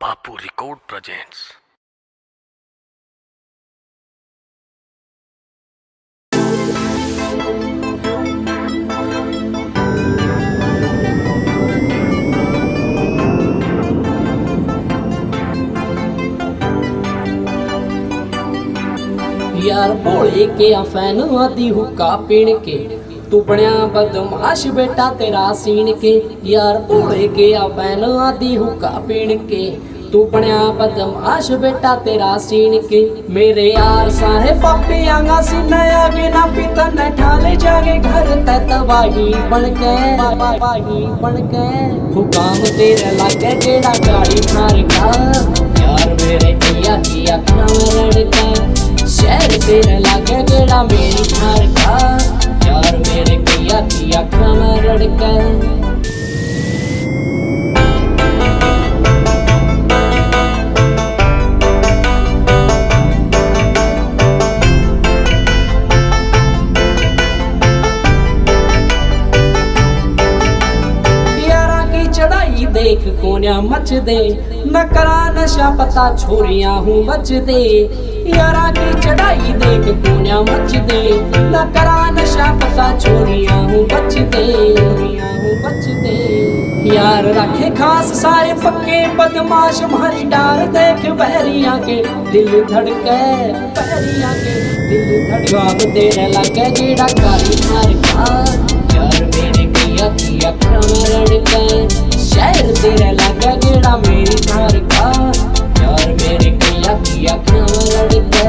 बापू record presents. यार भोले के अफैन आदि हुक्का पीण के तू बनया बदमाश बेटा तेरा सीन के। यार भोले के अफैन आदि हुक्का पीण के तू बनया बदमाश बेटा तेरा सीन के। मेरे यार सारे पापी आंगा सीना आगे ना पीता न ठाले जागे घर तै तबाही बन के हुकाम तेरे लागे केड़ा गाड़ी मार का। यार मेरे की अखियां में रड़का शहर तेरे लागे गेड़ा मेरी ठार का। यार मेरे की अखियां में रड़का देख कोन्या मच दे न करा नशा पता छोरियां हूँ बच दे। यारा की चढ़ाई देख कोन्या मच दे न करा नशा पता छोरियां हूँ बच दे। यार रखे खास सारे पक्के बदमाश मारी डार देख बहरिया के दिल धड़के जवाब तेरे लगे जेड़ा गाली मार का। यार मेरे की अखियां में रड़के शहर तेरे लागा गेड़ा मेरी ठार का। यार मेरे की अखियां में रड़के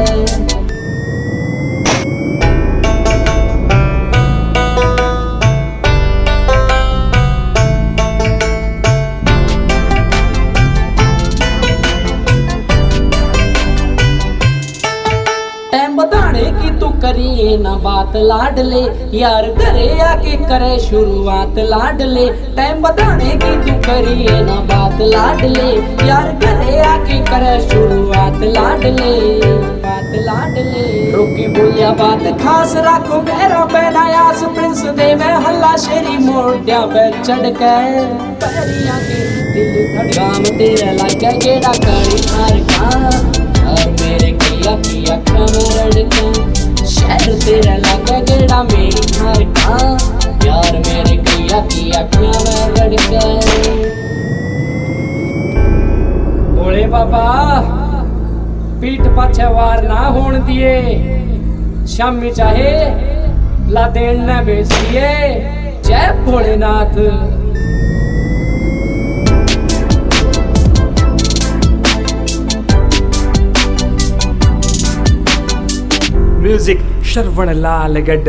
बताने की तू करिए ना बात लाडले। यार घरे आके करे शुरुआत लाडले। टाइम बताने की तू करिए ना बात लाडले। यार घरे आके करे शुरुआत लाडले। रोकी बोलिया बात खास राखो मेरा पहनायास प्रिंस दे मैं हल्ला शेरी मोटिया पे चढ़ के पैरिया के दिल धड़काम तेरे लागे गेड़ा कड़ी मार का। यार मेरे की अखियां में रड़के शहर तेरा लागा गेड़ा मेरी ठार का। यार मेरे की अखियां में रड़के भोले बाबा पीठ पाछे वार ना होन दिए। शामी चाहे ला देन न बेच दिए। जय भोलेनाथ। म्यूजिक श्रवण लाल गढ़।